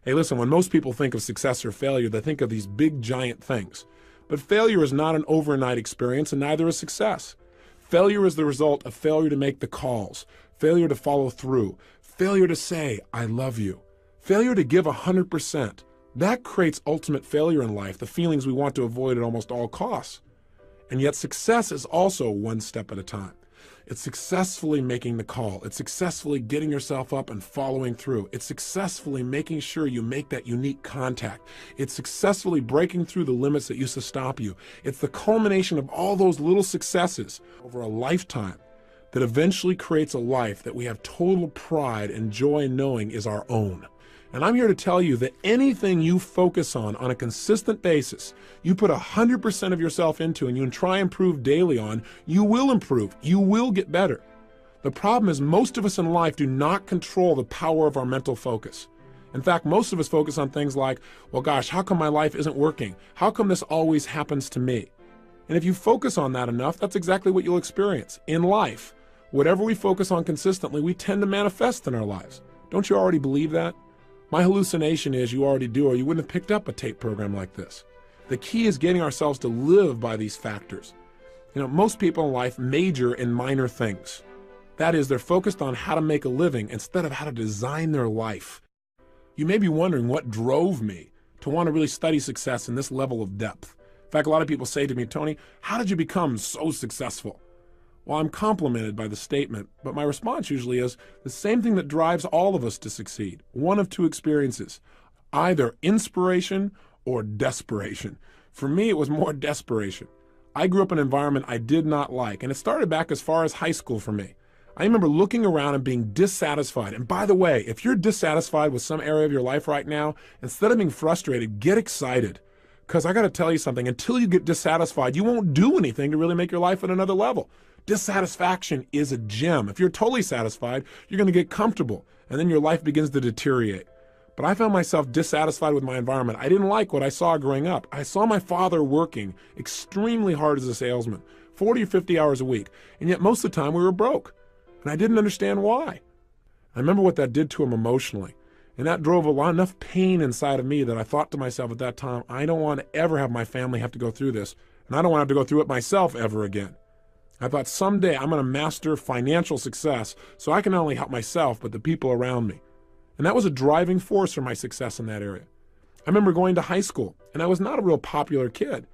Hey, listen, when most people think of success or failure, they think of these big, giant things. But failure is not an overnight experience, and neither is success. Failure is the result of failure to make the calls, failure to follow through, failure to say, I love you, failure to give 100%. That creates ultimate failure in life, the feelings we want to avoid at almost all costs. And yet success is also one step at a time. It's successfully making the call. It's successfully getting yourself up and following through. It's successfully making sure you make that unique contact. It's successfully breaking through the limits that used to stop you. It's the culmination of all those little successes over a lifetime that eventually creates a life that we have total pride and joy in knowing is our own. And I'm here to tell you that anything you focus on a consistent basis, you put 100% of yourself into and you try and improve daily on, you will improve. You will get better. The problem is most of us in life do not control the power of our mental focus. In fact, most of us focus on things like, well, gosh, how come my life isn't working? How come this always happens to me? And if you focus on that enough, that's exactly what you'll experience. In life, whatever we focus on consistently, we tend to manifest in our lives. Don't you already believe that? My hallucination is you already do, or you wouldn't have picked up a tape program like this. The key is getting ourselves to live by these factors. Most people in life major in minor things. That is, they're focused on how to make a living instead of how to design their life. You may be wondering what drove me to want to really study success in this level of depth. In fact, a lot of people say to me, Tony, how did you become so successful? Well, I'm complimented by the statement, but my response usually is the same thing that drives all of us to succeed. One of two experiences, either inspiration or desperation. For me, it was more desperation. I grew up in an environment I did not like, and it started back as far as high school for me. I remember looking around and being dissatisfied. And by the way, if you're dissatisfied with some area of your life right now, instead of being frustrated, get excited. Because I got to tell you something, until you get dissatisfied, you won't do anything to really make your life at another level. Dissatisfaction is a gem. If you're totally satisfied, you're going to get comfortable, and then your life begins to deteriorate. But I found myself dissatisfied with my environment. I didn't like what I saw growing up. I saw my father working extremely hard as a salesman, 40 or 50 hours a week, and yet most of the time we were broke, and I didn't understand why. I remember what that did to him emotionally, and that drove enough pain inside of me that I thought to myself at that time, I don't want to ever have my family have to go through this, and I don't want to have to go through it myself ever again. I thought someday I'm going to master financial success so I can not only help myself, but the people around me. And that was a driving force for my success in that area. I remember going to high school, and I was not a real popular kid,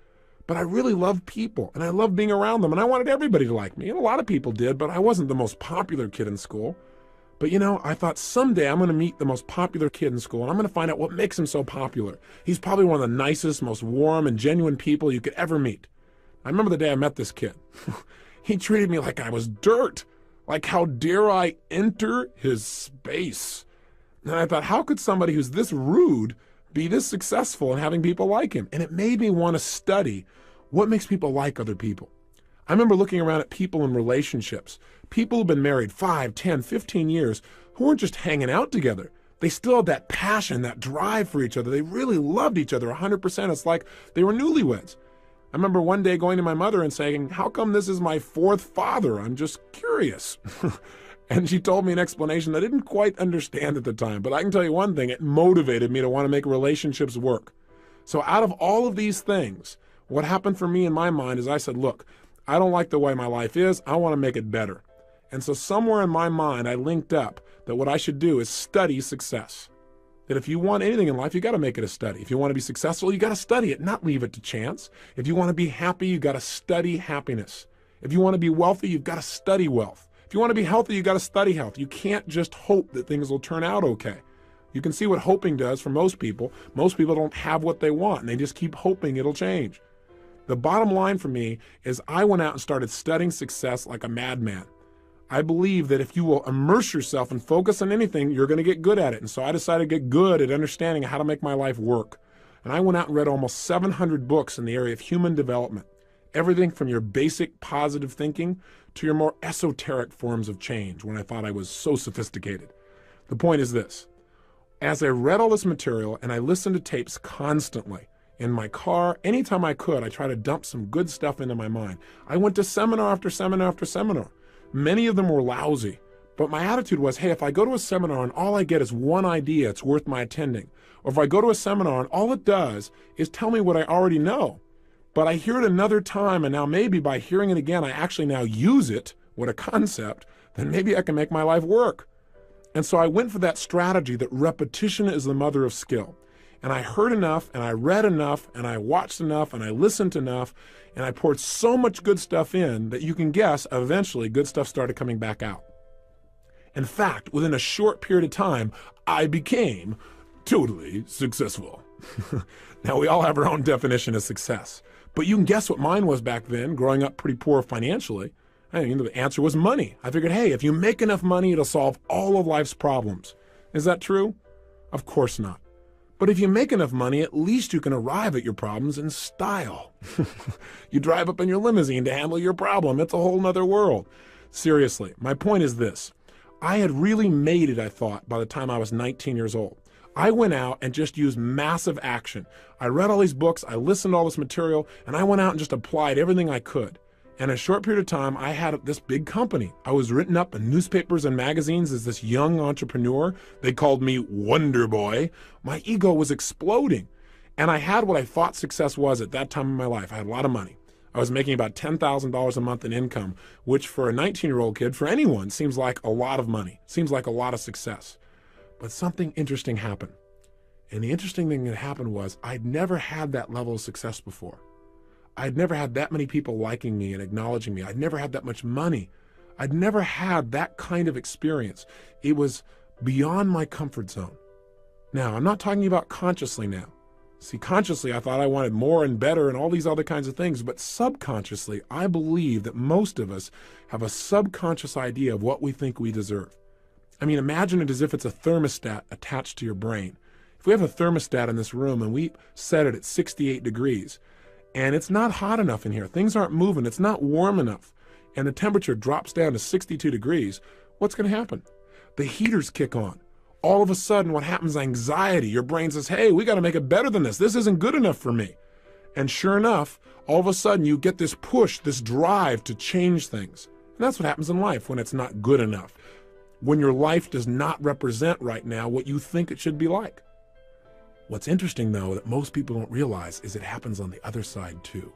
but I really loved people, and I loved being around them, and I wanted everybody to like me. And a lot of people did, but I wasn't the most popular kid in school. But I thought someday I'm going to meet the most popular kid in school, and I'm going to find out what makes him so popular. He's probably one of the nicest, most warm and genuine people you could ever meet. I remember the day I met this kid. He treated me like I was dirt. Like, how dare I enter his space? And I thought, how could somebody who's this rude be this successful and having people like him? And it made me want to study what makes people like other people. I remember looking around at people in relationships, people who've been married 5, 10, 15 years, who weren't just hanging out together. They still had that passion, that drive for each other. They really loved each other 100%. It's like they were newlyweds. I remember one day going to my mother and saying, how come this is my fourth father? I'm just curious. And she told me an explanation that I didn't quite understand at the time. But I can tell you one thing, it motivated me to want to make relationships work. So out of all of these things, what happened for me in my mind is I said, look, I don't like the way my life is. I want to make it better. And so somewhere in my mind, I linked up that what I should do is study success. That if you want anything in life, you got to make it a study. If you want to be successful, you got to study it, not leave it to chance. If you want to be happy, you got to study happiness. If you want to be wealthy, you've got to study wealth. If you want to be healthy, you got to study health. You can't just hope that things will turn out okay. You can see what hoping does for most people. Most people don't have what they want, and they just keep hoping it'll change. The bottom line for me is I went out and started studying success like a madman. I believe that if you will immerse yourself and focus on anything, you're going to get good at it. And so I decided to get good at understanding how to make my life work. And I went out and read almost 700 books in the area of human development. Everything from your basic positive thinking to your more esoteric forms of change when I thought I was so sophisticated. The point is this. As I read all this material and I listened to tapes constantly, in my car, anytime I could, I tried to dump some good stuff into my mind. I went to seminar after seminar after seminar. Many of them were lousy, But my attitude was, hey, if I go to a seminar and all I get is one idea, it's worth my attending. Or if I go to a seminar and all it does is tell me what I already know, but I hear it another time, and now maybe by hearing it again, I actually now use it, what a concept, then maybe I can make my life work. And so I went for that strategy that repetition is the mother of skill. And I heard enough, and I read enough, and I watched enough, and I listened enough, and I poured so much good stuff in that you can guess eventually good stuff started coming back out. In fact, within a short period of time, I became totally successful. Now, we all have our own definition of success, but you can guess what mine was back then, growing up pretty poor financially. I mean, the answer was money. I figured, hey, if you make enough money, it'll solve all of life's problems. Is that true? Of course not. But if you make enough money, at least you can arrive at your problems in style. You drive up in your limousine to handle your problem. It's a whole nother world. Seriously, my point is this. I had really made it, I thought, by the time I was 19 years old. I went out and just used massive action. I read all these books, I listened to all this material, and I went out and just applied everything I could. And in a short period of time, I had this big company. I was written up in newspapers and magazines as this young entrepreneur. They called me Wonder Boy. My ego was exploding. And I had what I thought success was at that time in my life. I had a lot of money. I was making about $10,000 a month in income, which for a 19-year-old kid, for anyone, seems like a lot of money, seems like a lot of success. But something interesting happened. And the interesting thing that happened was I'd never had that level of success before. I'd never had that many people liking me and acknowledging me. I'd never had that much money. I'd never had that kind of experience. It was beyond my comfort zone. Now, I'm not talking about consciously now. See, consciously, I thought I wanted more and better and all these other kinds of things, but subconsciously, I believe that most of us have a subconscious idea of what we think we deserve. I mean, imagine it as if it's a thermostat attached to your brain. If we have a thermostat in this room and we set it at 68 degrees, and it's not hot enough in here, things aren't moving, it's not warm enough, and the temperature drops down to 62 degrees, what's going to happen? The heaters kick on. All of a sudden, what happens? Anxiety. Your brain says, hey, we got to make it better than this. This isn't good enough for me. And sure enough, all of a sudden, you get this push, this drive to change things. And that's what happens in life when it's not good enough. When your life does not represent right now what you think it should be like. What's interesting, though, that most people don't realize is it happens on the other side, too.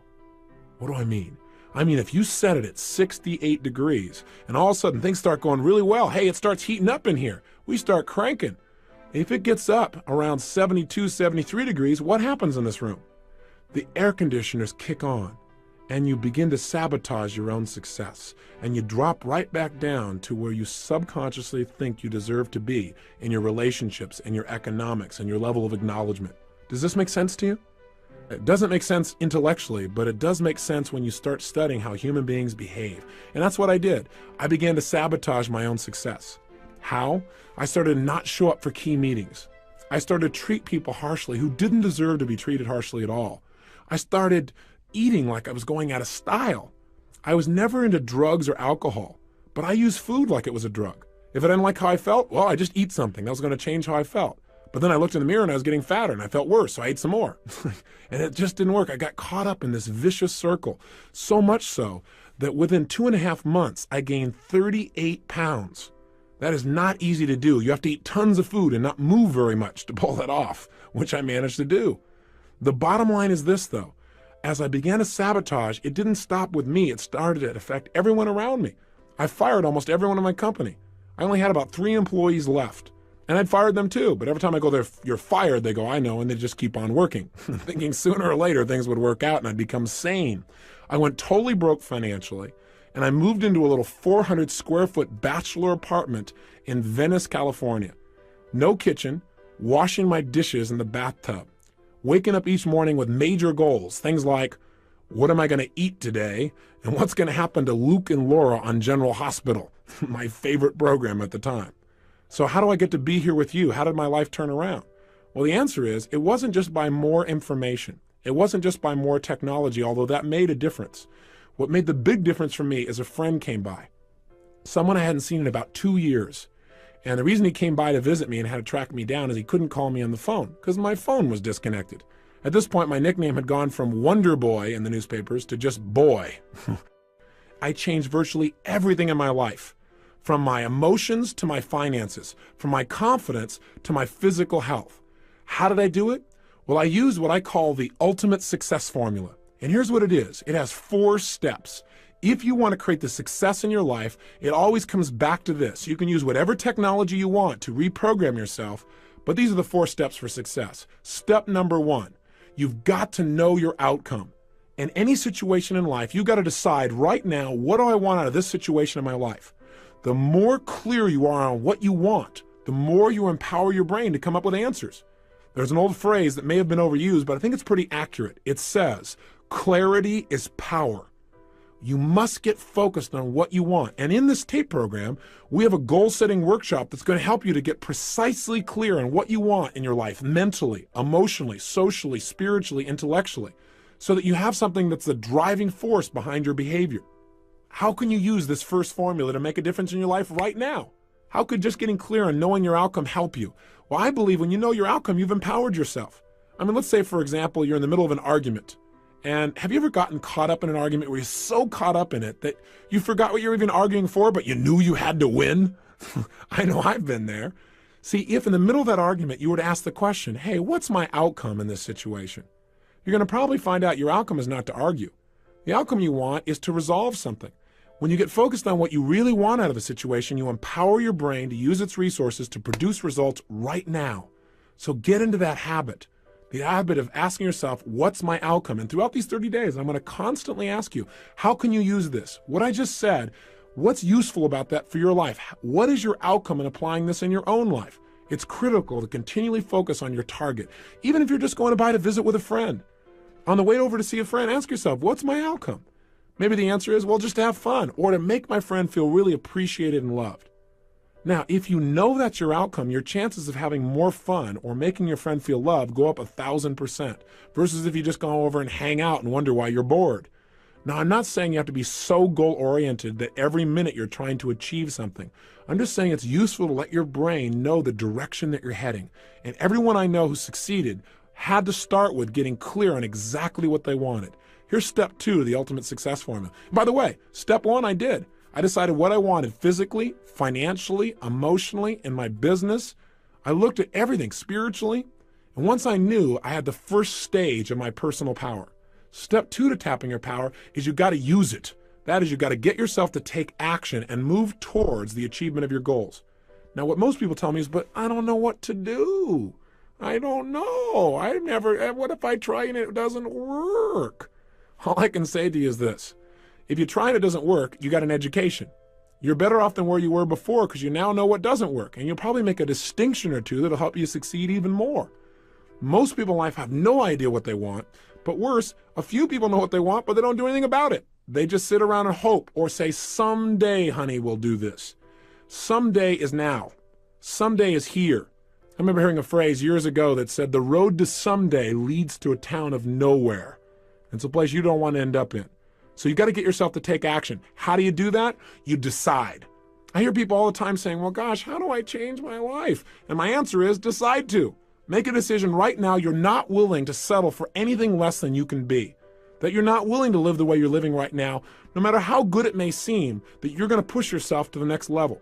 What do I mean? I mean, if you set it at 68 degrees and all of a sudden things start going really well, hey, it starts heating up in here. We start cranking. If it gets up around 72, 73 degrees, what happens in this room? The air conditioners kick on and you begin to sabotage your own success. And you drop right back down to where you subconsciously think you deserve to be in your relationships and your economics and your level of acknowledgement. Does this make sense to you? It doesn't make sense intellectually, but it does make sense when you start studying how human beings behave. And that's what I did. I began to sabotage my own success. How? I started to not show up for key meetings. I started to treat people harshly who didn't deserve to be treated harshly at all. I started eating like I was going out of style. I was never into drugs or alcohol, but I used food like it was a drug. If I didn't like how I felt, well, I just eat something. That was going to change how I felt. But then I looked in the mirror and I was getting fatter and I felt worse, so I ate some more. And it just didn't work. I got caught up in this vicious circle, so much so that within 2.5 months, I gained 38 pounds. That is not easy to do. You have to eat tons of food and not move very much to pull that off, which I managed to do. The bottom line is this, though. As I began to sabotage, it didn't stop with me. It started to affect everyone around me. I fired almost everyone in my company. I only had about 3 employees left. And I'd fired them too, but every time I go there, you're fired, they go, I know, and they just keep on working, thinking sooner or later things would work out and I'd become sane. I went totally broke financially, and I moved into a little 400 square foot bachelor apartment in Venice, California. No kitchen, washing my dishes in the bathtub, waking up each morning with major goals, things like, what am I going to eat today, and what's going to happen to Luke and Laura on General Hospital, my favorite program at the time. So how do I get to be here with you? How did my life turn around? Well, the answer is it wasn't just by more information. It wasn't just by more technology, although that made a difference. What made the big difference for me is a friend came by, someone I hadn't seen in about 2 years. And the reason he came by to visit me and had to track me down is he couldn't call me on the phone because my phone was disconnected. At this point, my nickname had gone from Wonder Boy in the newspapers to just Boy. I changed virtually everything in my life. from my emotions to my finances, from my confidence to my physical health. How did I do it? Well, I used what I call the ultimate success formula. And here's what it is. It has 4 steps. If you want to create the success in your life, it always comes back to this. You can use whatever technology you want to reprogram yourself, but these are the 4 steps for success. Step number 1, you've got to know your outcome. In any situation in life, you've got to decide right now, what do I want out of this situation in my life? The more clear you are on what you want, the more you empower your brain to come up with answers. There's an old phrase that may have been overused, but I think it's pretty accurate. It says, clarity is power. You must get focused on what you want. And in this tape program, we have a goal-setting workshop that's going to help you to get precisely clear on what you want in your life, mentally, emotionally, socially, spiritually, intellectually, so that you have something that's the driving force behind your behavior. How can you use this first formula to make a difference in your life right now? How could just getting clear on knowing your outcome help you? Well, I believe when you know your outcome, you've empowered yourself. I mean, let's say, for example, you're in the middle of an argument. And have you ever gotten caught up in an argument where you're so caught up in it that you forgot what you're even arguing for, but you knew you had to win? I know I've been there. See, if in the middle of that argument you were to ask the question, hey, what's my outcome in this situation? You're going to probably find out your outcome is not to argue. The outcome you want is to resolve something. When you get focused on what you really want out of a situation, you empower your brain to use its resources to produce results right now. So get into that habit. The habit of asking yourself, what's my outcome? And throughout these 30 days, I'm going to constantly ask you, how can you use this? What I just said, what's useful about that for your life? What is your outcome in applying this in your own life? It's critical to continually focus on your target. Even if you're just going to visit with a friend. On the way over to see a friend, ask yourself, what's my outcome? Maybe the answer is, well, just to have fun or to make my friend feel really appreciated and loved. Now, if you know that's your outcome, your chances of having more fun or making your friend feel loved go up 1,000% versus if you just go over and hang out and wonder why you're bored. Now, I'm not saying you have to be so goal-oriented that every minute you're trying to achieve something. I'm just saying it's useful to let your brain know the direction that you're heading. And everyone I know who succeeded had to start with getting clear on exactly what they wanted. Here's step 2 of the ultimate success formula. By the way, step 1 I did. I decided what I wanted physically, financially, emotionally, in my business. I looked at everything spiritually. And once I knew, I had the first stage of my personal power. Step 2 to tapping your power is you got to use it. That is, you got to get yourself to take action and move towards the achievement of your goals. Now, what most people tell me is, but I don't know what to do. I don't know. What if I try and it doesn't work? All I can say to you is this. If you try and it doesn't work, you got an education. You're better off than where you were before because you now know what doesn't work. And you'll probably make a distinction or two that'll help you succeed even more. Most people in life have no idea what they want. But worse, a few people know what they want, but they don't do anything about it. They just sit around and hope or say, someday, honey, we'll do this. Someday is now. Someday is here. I remember hearing a phrase years ago that said, the road to someday leads to a town of nowhere. It's a place you don't want to end up in. So you got to get yourself to take action. How do you do that? You decide. I hear people all the time saying, well, gosh, how do I change my life? And my answer is decide to. Make a decision right now you're not willing to settle for anything less than you can be. That you're not willing to live the way you're living right now, no matter how good it may seem, that you're going to push yourself to the next level.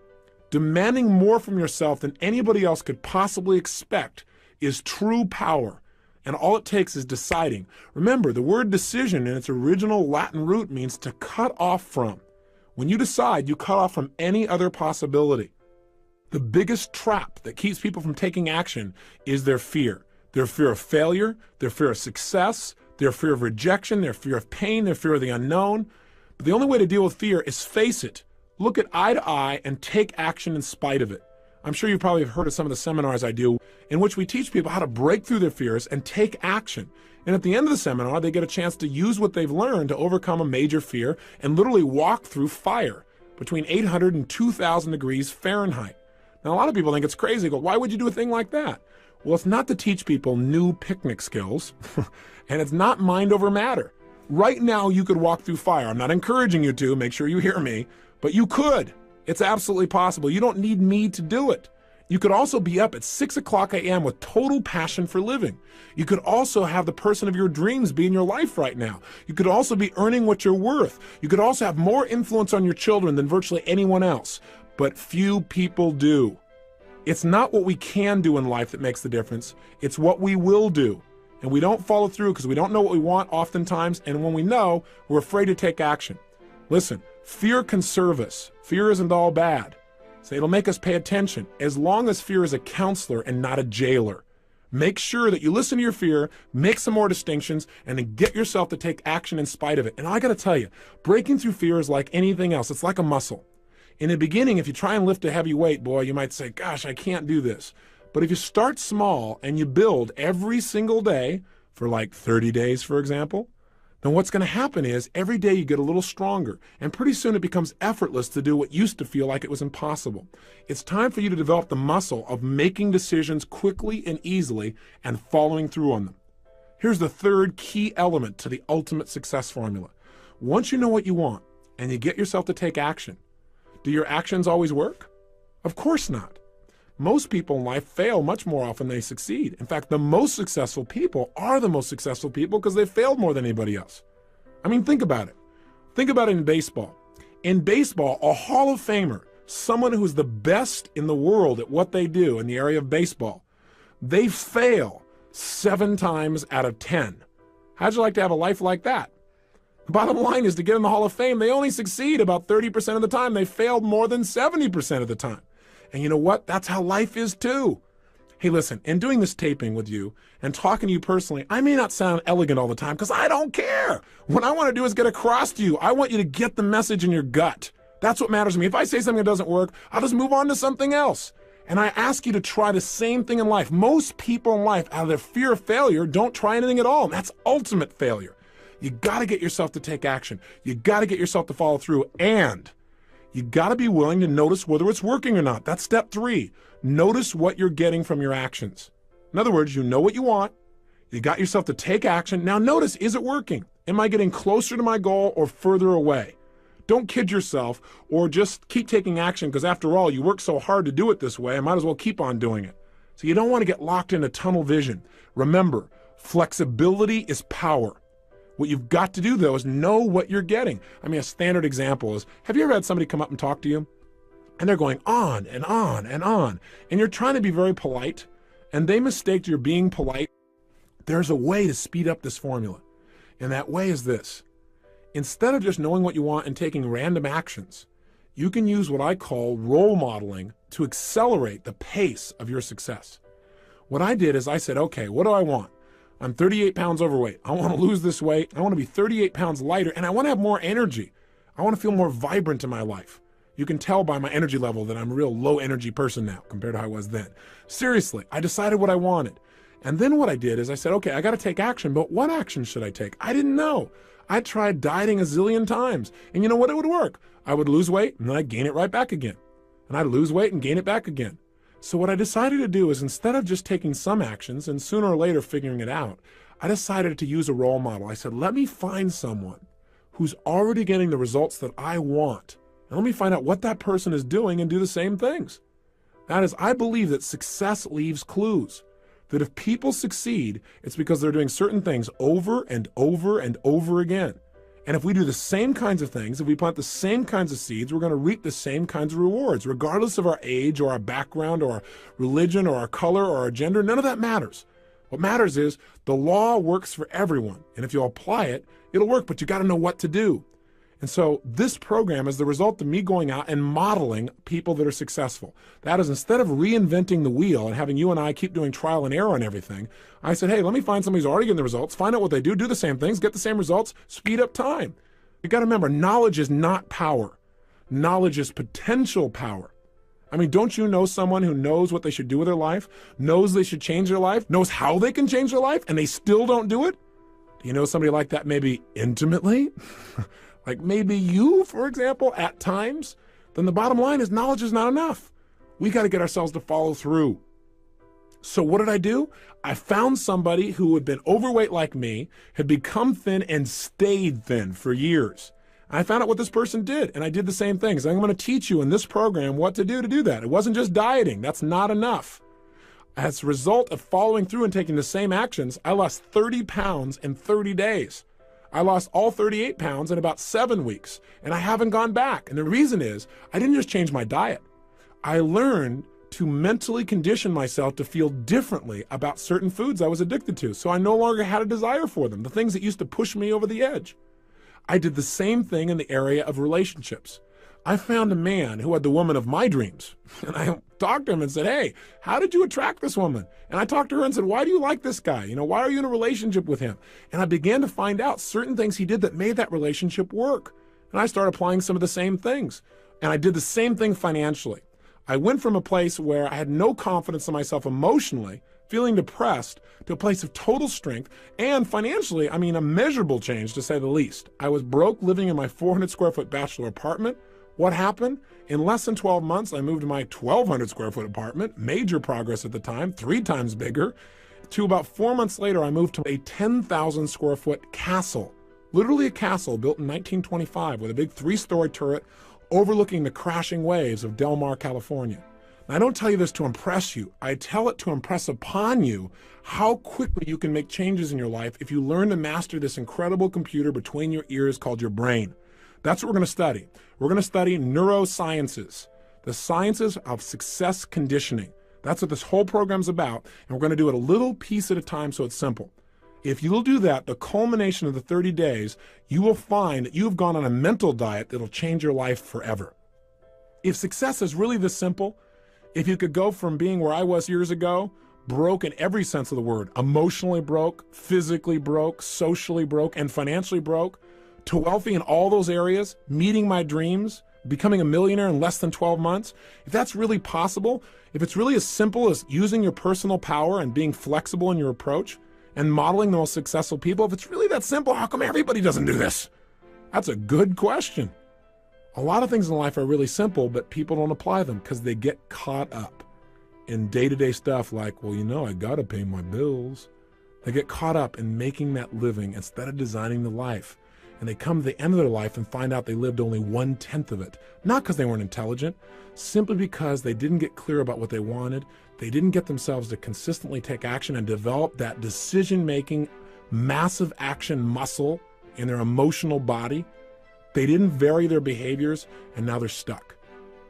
Demanding more from yourself than anybody else could possibly expect is true power. And all it takes is deciding. Remember, the word decision in its original Latin root means to cut off from. When you decide, you cut off from any other possibility. The biggest trap that keeps people from taking action is their fear. Their fear of failure, their fear of success, their fear of rejection, their fear of pain, their fear of the unknown. But the only way to deal with fear is face it. Look it eye to eye and take action in spite of it. I'm sure you probably have heard of some of the seminars I do in which we teach people how to break through their fears and take action. And at the end of the seminar, they get a chance to use what they've learned to overcome a major fear and literally walk through fire between 800 and 2,000 degrees Fahrenheit. Now, a lot of people think it's crazy. They go, why would you do a thing like that? Well, it's not to teach people new picnic skills, and it's not mind over matter. Right now, you could walk through fire. I'm not encouraging you to. Make sure you hear me. But you could. It's absolutely possible. You don't need me to do it. You could also be up at 6 o'clock a.m. with total passion for living. You could also have the person of your dreams be in your life right now. You could also be earning what you're worth. You could also have more influence on your children than virtually anyone else. but few people do. It's not what we can do in life that makes the difference. It's what we will do. And we don't follow through because we don't know what we want oftentimes. And when we know, we're afraid to take action. Listen, fear can serve us. Fear isn't all bad. So it'll make us pay attention as long as fear is a counselor and not a jailer. Make sure that you listen to your fear, make some more distinctions, and then get yourself to take action in spite of it. And I got to tell you, breaking through fear is like anything else. It's like a muscle. In the beginning, if you try and lift a heavy weight, boy, you might say, gosh, I can't do this. But if you start small and you build every single day for like 30 days, for example, then what's going to happen is every day you get a little stronger, and pretty soon it becomes effortless to do what used to feel like it was impossible. It's time for you to develop the muscle of making decisions quickly and easily and following through on them. Here's the third key element to the ultimate success formula. Once you know what you want and you get yourself to take action, do your actions always work? Of course not. Most people in life fail much more often than they succeed. In fact, the most successful people are the most successful people because they failed more than anybody else. I mean, think about it. Think about it in baseball. In baseball, a Hall of Famer, someone who's the best in the world at what they do in the area of baseball, they fail 7 times out of 10. How'd you like to have a life like that? The bottom line is to get in the Hall of Fame, they only succeed about 30% of the time. They failed more than 70% of the time. And you know what? That's how life is too. Hey, listen, in doing this taping with you and talking to you personally, I may not sound elegant all the time because I don't care. What I want to do is get across to you. I want you to get the message in your gut. That's what matters to me. If I say something that doesn't work, I'll just move on to something else. And I ask you to try the same thing in life. Most people in life, out of their fear of failure, don't try anything at all. And that's ultimate failure. You got to get yourself to take action. You got to get yourself to follow through, and you got to be willing to notice whether it's working or not. That's step 3. Notice what you're getting from your actions. In other words, you know what you want. You got yourself to take action. Now notice, is it working? Am I getting closer to my goal or further away? Don't kid yourself or just keep taking action because after all, you work so hard to do it this way, I might as well keep on doing it. So you don't want to get locked into tunnel vision. Remember, flexibility is power. What you've got to do, though, is know what you're getting. I mean, a standard example is, have you ever had somebody come up and talk to you? And they're going on and on and on. And you're trying to be very polite, and they mistake you're being polite. There's a way to speed up this formula. And that way is this. Instead of just knowing what you want and taking random actions, you can use what I call role modeling to accelerate the pace of your success. What I did is I said, okay, what do I want? I'm 38 pounds overweight. I want to lose this weight. I want to be 38 pounds lighter, and I want to have more energy. I want to feel more vibrant in my life. You can tell by my energy level that I'm a real low energy person now compared to how I was then. Seriously, I decided what I wanted. And then what I did is I said, okay, I got to take action, but what action should I take? I didn't know. I tried dieting a zillion times, and you know what? It would work. I would lose weight, and then I'd gain it right back again. And I'd lose weight and gain it back again. So what I decided to do is instead of just taking some actions and sooner or later figuring it out, I decided to use a role model. I said, let me find someone who's already getting the results that I want. And let me find out what that person is doing and do the same things. That is, I believe that success leaves clues. That if people succeed, it's because they're doing certain things over and over and over again. And if we do the same kinds of things, if we plant the same kinds of seeds, we're going to reap the same kinds of rewards, regardless of our age or our background or our religion or our color or our gender. None of that matters. What matters is the law works for everyone. And if you apply it, it'll work, but you got to know what to do. And so this program is the result of me going out and modeling people that are successful. That is, instead of reinventing the wheel and having you and I keep doing trial and error on everything, I said, hey, let me find somebody who's already getting the results, find out what they do the same things, get the same results, speed up time. You got to remember, knowledge is not power. Knowledge is potential power. I mean, don't you know someone who knows what they should do with their life, knows they should change their life, knows how they can change their life, and they still don't do it? Do you know somebody like that maybe intimately? Like maybe you, for example, at times? Then the bottom line is knowledge is not enough. We got to get ourselves to follow through. So what did I do? I found somebody who had been overweight like me, had become thin and stayed thin for years. I found out what this person did, and I did the same thing. So I'm going to teach you in this program what to do that. It wasn't just dieting. That's not enough. As a result of following through and taking the same actions, I lost 30 pounds in 30 days. I lost all 38 pounds in about 7 weeks, and I haven't gone back. And the reason is I didn't just change my diet. I learned to mentally condition myself to feel differently about certain foods I was addicted to, so I no longer had a desire for them, the things that used to push me over the edge. I did the same thing in the area of relationships. I found a man who had the woman of my dreams, and I talked to him and said, hey, how did you attract this woman? And I talked to her and said, why do you like this guy? Why are you in a relationship with him? And I began to find out certain things he did that made that relationship work. And I started applying some of the same things. And I did the same thing financially. I went from a place where I had no confidence in myself emotionally, feeling depressed, to a place of total strength, and financially, a measurable change to say the least. I was broke, living in my 400 square foot bachelor apartment. What happened? In less than 12 months, I moved to my 1,200 square foot apartment, major progress at the time, 3 times bigger, to about 4 months later, I moved to a 10,000 square foot castle, literally a castle built in 1925 with a big 3-story turret overlooking the crashing waves of Del Mar, California. And I don't tell you this to impress you. I tell it to impress upon you how quickly you can make changes in your life if you learn to master this incredible computer between your ears called your brain. That's what we're going to study. We're going to study neurosciences, the sciences of success conditioning. That's what this whole program's about, and we're going to do it a little piece at a time so it's simple. If you'll do that, the culmination of the 30 days, you will find that you've gone on a mental diet that'll change your life forever. If success is really this simple, if you could go from being where I was years ago, broke in every sense of the word, emotionally broke, physically broke, socially broke, and financially broke, to wealthy in all those areas, meeting my dreams, becoming a millionaire in less than 12 months, if that's really possible, if it's really as simple as using your personal power and being flexible in your approach and modeling the most successful people, if it's really that simple, how come everybody doesn't do this? That's a good question. A lot of things in life are really simple, but people don't apply them because they get caught up in day-to-day stuff like, well, I gotta pay my bills. They get caught up in making that living instead of designing the life. And they come to the end of their life and find out they lived only 1/10 of it. Not because they weren't intelligent, simply because they didn't get clear about what they wanted. They didn't get themselves to consistently take action and develop that decision-making, massive action muscle in their emotional body. They didn't vary their behaviors, and now they're stuck.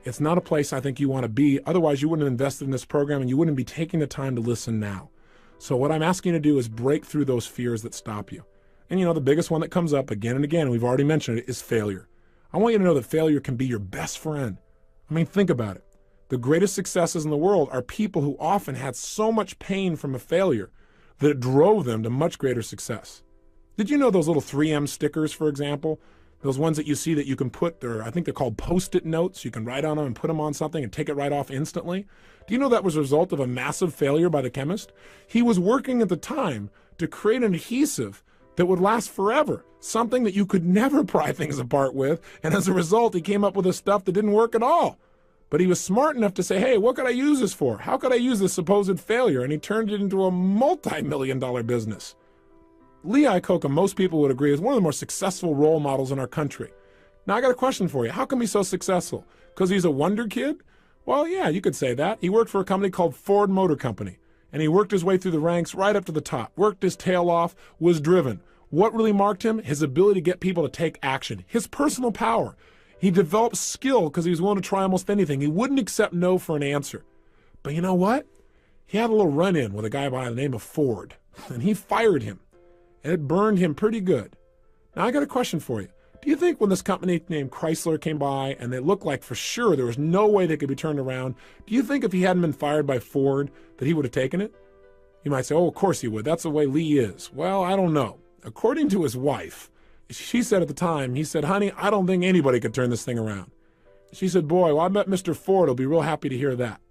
It's not a place I think you want to be. Otherwise, you wouldn't have invested in this program, and you wouldn't be taking the time to listen now. So what I'm asking you to do is break through those fears that stop you. And the biggest one that comes up again and again, and we've already mentioned it, is failure. I want you to know that failure can be your best friend. Think about it. The greatest successes in the world are people who often had so much pain from a failure that it drove them to much greater success. Did you know those little 3M stickers, for example? Those ones that you see that you can put, I think they're called Post-it notes. You can write on them and put them on something and take it right off instantly. Do you know that was a result of a massive failure by the chemist? He was working at the time to create an adhesive that would last forever, something that you could never pry things apart with, and as a result, he came up with this stuff that didn't work at all. But he was smart enough to say, hey, what could I use this for? How could I use this supposed failure? And he turned it into a multi-million-dollar business. Lee Iacocca, most people would agree, is one of the more successful role models in our country. Now, I got a question for you. How come he's so successful? Because he's a wonder kid? Well, yeah, you could say that. He worked for a company called Ford Motor Company, and he worked his way through the ranks right up to the top, worked his tail off, was driven. What really marked him? His ability to get people to take action, his personal power. He developed skill because he was willing to try almost anything. He wouldn't accept no for an answer. But you know what? He had a little run-in with a guy by the name of Ford, and he fired him, and it burned him pretty good. Now, I got a question for you. Do you think when this company named Chrysler came by and they looked like for sure there was no way they could be turned around, do you think if he hadn't been fired by Ford that he would have taken it? You might say, oh, of course he would. That's the way Lee is. Well, I don't know. According to his wife, she said at the time, he said, honey, I don't think anybody could turn this thing around. She said, boy, well, I bet Mr. Ford will be real happy to hear that.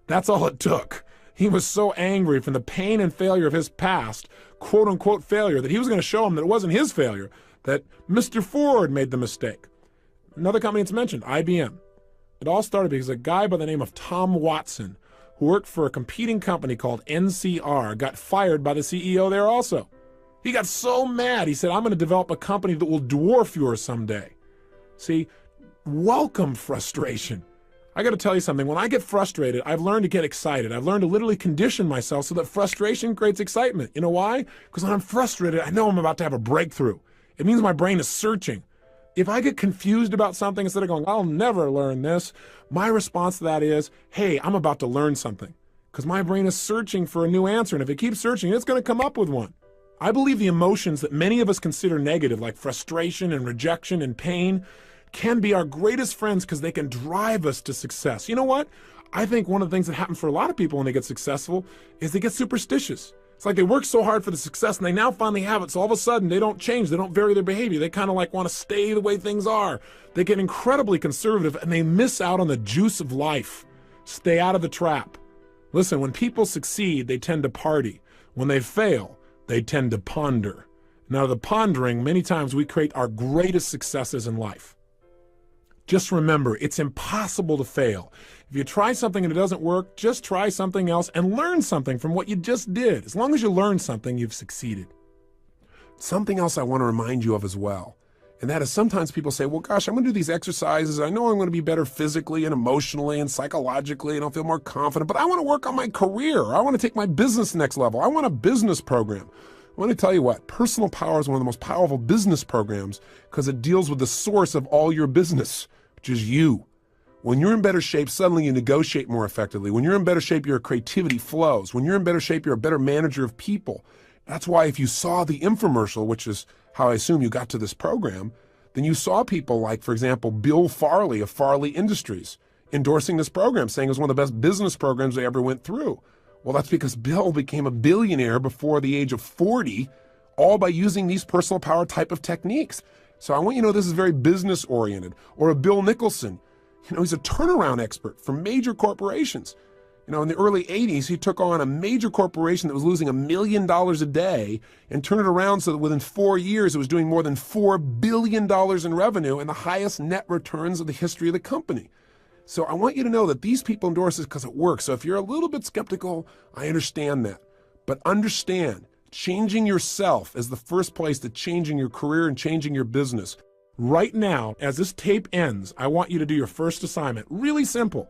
That's all it took. He was so angry from the pain and failure of his past, quote unquote failure, that he was going to show him that it wasn't his failure, that Mr. Ford made the mistake. Another company that's mentioned, IBM. It all started because a guy by the name of Tom Watson, who worked for a competing company called NCR, got fired by the CEO there also. He got so mad, he said, I'm going to develop a company that will dwarf yours someday. See, welcome frustration. I got to tell you something. When I get frustrated, I've learned to get excited. I've learned to literally condition myself so that frustration creates excitement. You know why? Because when I'm frustrated, I know I'm about to have a breakthrough. It means my brain is searching. If I get confused about something, instead of going, I'll never learn this, my response to that is, hey, I'm about to learn something. Because my brain is searching for a new answer. And if it keeps searching, it's going to come up with one. I believe the emotions that many of us consider negative, like frustration and rejection and pain, can be our greatest friends because they can drive us to success. You know what? I think one of the things that happens for a lot of people when they get successful is they get superstitious. It's like they work so hard for the success and they now finally have it. So all of a sudden they don't change. They don't vary their behavior. They kind of like want to stay the way things are. They get incredibly conservative and they miss out on the juice of life. Stay out of the trap. Listen, when people succeed, they tend to party. When they fail, they tend to ponder. Now, the pondering, many times we create our greatest successes in life. Just remember, it's impossible to fail. If you try something and it doesn't work, just try something else and learn something from what you just did. As long as you learn something, you've succeeded. Something else I want to remind you of as well, and that is sometimes people say, well, gosh, I'm going to do these exercises. I know I'm going to be better physically and emotionally and psychologically, and I'll feel more confident, but I want to work on my career. I want to take my business next level. I want a business program. I want to tell you what, Personal Power is one of the most powerful business programs because it deals with the source of all your business, which is you. When you're in better shape, suddenly you negotiate more effectively. When you're in better shape, your creativity flows. When you're in better shape, you're a better manager of people. That's why if you saw the infomercial, which is how I assume you got to this program, then you saw people like, for example, Bill Farley of Farley Industries endorsing this program, saying it was one of the best business programs they ever went through. Well, that's because Bill became a billionaire before the age of 40, all by using these personal power type of techniques. So I want you to know this is very business oriented. Or a Bill Nicholson, he's a turnaround expert for major corporations. In the early 80s, he took on a major corporation that was losing $1 million a day and turned it around so that within 4 years, it was doing more than $4 billion in revenue and the highest net returns of the history of the company. So I want you to know that these people endorse this because it works. So if you're a little bit skeptical, I understand that. But understand, changing yourself is the first place to changing your career and changing your business. Right now, as this tape ends, I want you to do your first assignment. Really simple.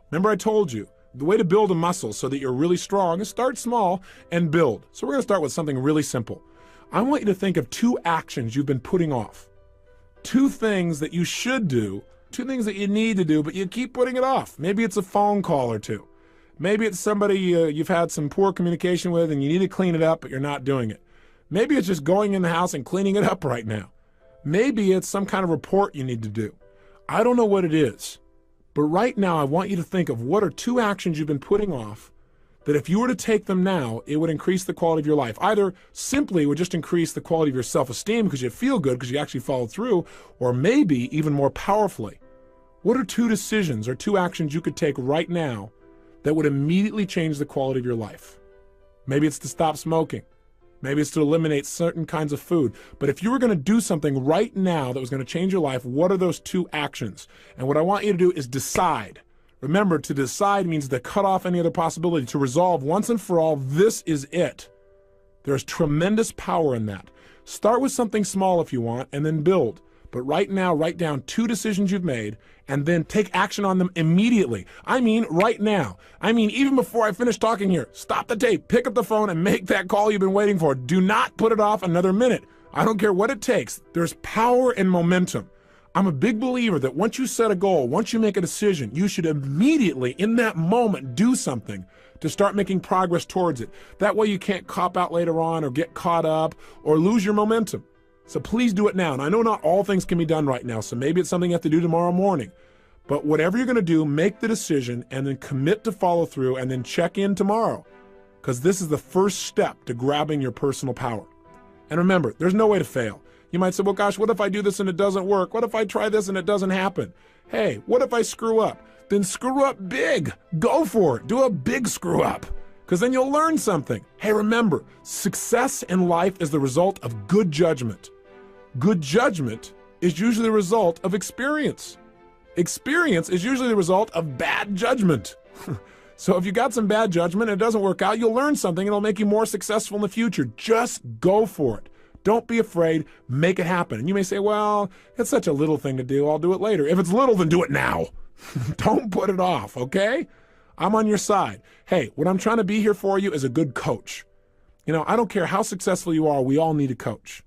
Remember I told you, the way to build a muscle so that you're really strong is start small and build. So we're going to start with something really simple. I want you to think of 2 actions you've been putting off. 2 things that you should do, 2 things that you need to do, but you keep putting it off. Maybe it's a phone call or 2. Maybe it's somebody you've had some poor communication with and you need to clean it up, but you're not doing it. Maybe it's just going in the house and cleaning it up right now. Maybe it's some kind of report you need to do. I don't know what it is. But right now, I want you to think of what are 2 actions you've been putting off that if you were to take them now, it would increase the quality of your life. Either simply would just increase the quality of your self-esteem because you feel good because you actually followed through, or maybe even more powerfully, what are 2 decisions or 2 actions you could take right now that would immediately change the quality of your life? Maybe it's to stop smoking. Maybe it's to eliminate certain kinds of food. But if you were going to do something right now that was going to change your life, what are those 2 actions? And what I want you to do is decide. Remember, to decide means to cut off any other possibility, to resolve once and for all, this is it. There's tremendous power in that. Start with something small if you want, and then build. But right now, write down 2 decisions you've made, and then take action on them immediately. I mean, right now. I mean, even before I finish talking here, stop the tape, pick up the phone, and make that call you've been waiting for. Do not put it off another minute. I don't care what it takes. There's power in momentum. I'm a big believer that once you set a goal, once you make a decision, you should immediately, in that moment, do something to start making progress towards it. That way you can't cop out later on or get caught up or lose your momentum. So please do it now. And I know not all things can be done right now, so maybe it's something you have to do tomorrow morning. But whatever you're going to do, make the decision and then commit to follow through and then check in tomorrow, because this is the first step to grabbing your personal power. And remember, there's no way to fail. You might say, well, gosh, what if I do this and it doesn't work? What if I try this and it doesn't happen? Hey, what if I screw up? Then screw up big. Go for it. Do a big screw up, because then you'll learn something. Hey, remember, success in life is the result of good judgment. Good judgment is usually the result of experience. Experience is usually the result of bad judgment. So if you got some bad judgment and it doesn't work out, you'll learn something and it'll make you more successful in the future. Just go for it. Don't be afraid. Make it happen. And you may say, well, it's such a little thing to do. I'll do it later. If it's little, then do it now. Don't put it off, okay? I'm on your side. Hey, what I'm trying to be here for you is a good coach. I don't care how successful you are, we all need a coach.